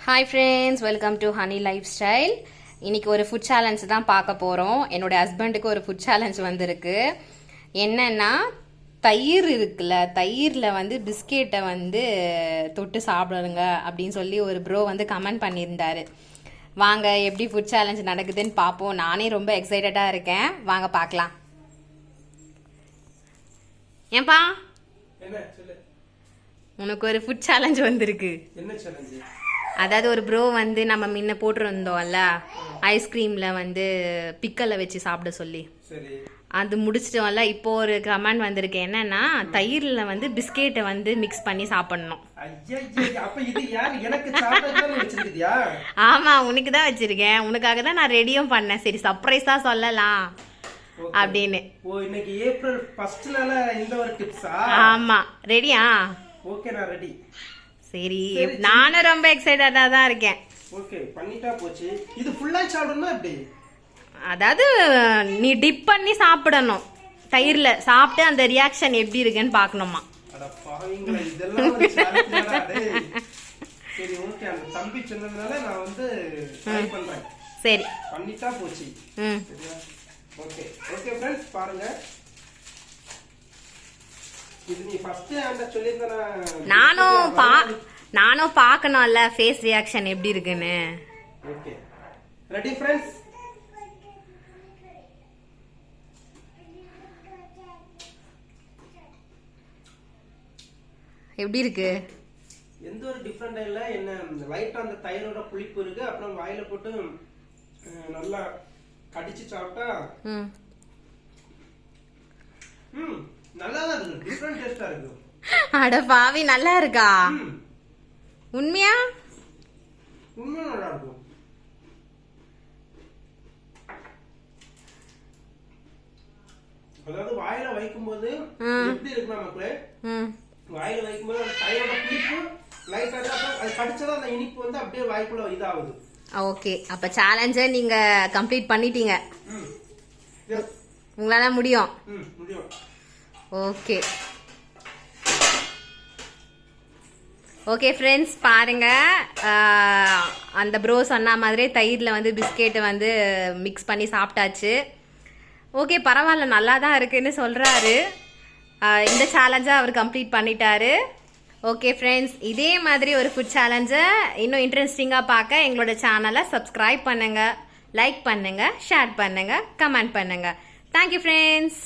Hi friends, welcome to honey life style. இன்னைக்கு ஒரு food challenge தான் பார்க்க போகிறோம். என்னோட ஹஸ்பண்டுக்கு ஒரு ஃபுட் சேலஞ்ச் வந்திருக்கு. என்னன்னா, தயிர் இருக்குல்ல, தயிரில் வந்து பிஸ்கெட்டை வந்து தொட்டு சாப்பிடுங்க அப்படின்னு சொல்லி ஒரு ப்ரோ வந்து கமெண்ட் பண்ணியிருந்தாரு. வாங்க எப்படி ஃபுட் சேலஞ்ச் நடக்குதுன்னு பார்ப்போம். நானே ரொம்ப எக்ஸைட்டடாக இருக்கேன். வாங்க பார்க்கலாம். ஏன்பா உனக்கு ஒரு ஃபுட் சேலஞ்ச் வந்திருக்கு. என்ன சேலஞ்ச்? அதாவது ஒரு ப்ரோ வந்து நம்ம முன்ன போட்டிருந்தோம்ல, ஐஸ்கிரீம்ல வந்து பிக்கலை வச்சு சாப்பிட சொல்லி, அது முடிச்சிட்டோம்ல. இப்போ ஒரு கமெண்ட் வந்திருக்கு. என்னன்னா, தயிர்ல வந்து பிஸ்கெட்டை வந்து மிக்ஸ் பண்ணி சாப்பிடணும். ஆமா, உனக்கு தான் வச்சிருக்கேன். உனக்காக தான் நான் ரெடியும் பண்ணேன். சரி, சர்ப்ரைஸா சொல்லலாம் அப்படின்னு. ஆமா, ரெடியா? ஓகே, நான் ரெடி. சரி, நானும் ரொம்ப எக்ஸைட்டடா தான் இருக்கேன். ஓகே, பண்ணிட்டா போச்சு. இது ஃபுல்லா சாப்பிடணுமா எப்படி? அதாவது நீ டிப் பண்ணி சாப்பிடணும். தயிர்ல சாப்பிட்டு அந்த ரியாக்ஷன் எப்படி இருக்குன்னு பார்க்கணுமா. அட பாவிங்களா, இதெல்லாம் ஒரு சேலஞ்சுடா டேய். சரி, ஓகே, அந்த தம்பி சொன்னதனால நான் வந்து ட்ரை பண்றேன். சரி, பண்ணிட்டா போச்சு. சரியா? ஓகே ஓகே फ्रेंड्स, பாருங்க. இது நீ ஃபர்ஸ்ட் அந்த சொல்லிருந்தா நானும் பார்க்கணும்ல ஃபேஸ் ரியாக்ஷன் எப்படி இருக்குன்னு. Okay, ready friends? எப்படி இருக்கு? எந்த ஒரு டிஃபரண்ட் இல்ல. என்ன லைட்டா அந்த தயிரோட புளிப்பு இருக்கு. அப்புறம் வாயில போட்டு நல்லா கடிச்சு சாப்பிட்டா நல்லா தான் இருக்கு. டிஃபரண்ட் டேஸ்டா இருக்கு. அட பாவி, நல்லா இருக்கா? உண்மையா? உண்மையா நல்லா இருக்கும். அதாவது வாயில வைக்கும்போது எப்படி இருக்குன்னா மக்களே, வாயில வைக்கும்போது அந்த தயிரோட புளிப்பு லைட்டா அது கடிச்சதா அந்த இனிப்பு வந்து அப்படியே வாய்க்குள்ள இதாகுது. ஓகே, அப்ப சேலஞ்சை நீங்க கம்ப்ளீட் பண்ணிட்டீங்க. உங்களால முடியும். முடியும். ஓகே ஓகே ஃப்ரெண்ட்ஸ், பாருங்க. அந்த ப்ரோ சொன்ன மாதிரி தயிரில் வந்து பிஸ்கெட்டை வந்து மிக்ஸ் பண்ணி சாப்பிட்டாச்சு. ஓகே, பரவாயில்ல, நல்லா தான் இருக்குன்னு சொல்கிறாரு. இந்த சேலஞ்சை அவர் கம்ப்ளீட் பண்ணிட்டாரு. ஓகே ஃப்ரெண்ட்ஸ், இதே மாதிரி ஒரு ஃபுட் சேலஞ்சை இன்னும் இன்ட்ரெஸ்டிங்காக பார்க்க எங்களோட சேனலை சப்ஸ்கிரைப் பண்ணுங்கள், லைக் பண்ணுங்கள், ஷேர் பண்ணுங்கள், கமெண்ட் பண்ணுங்கள். Thank you friends.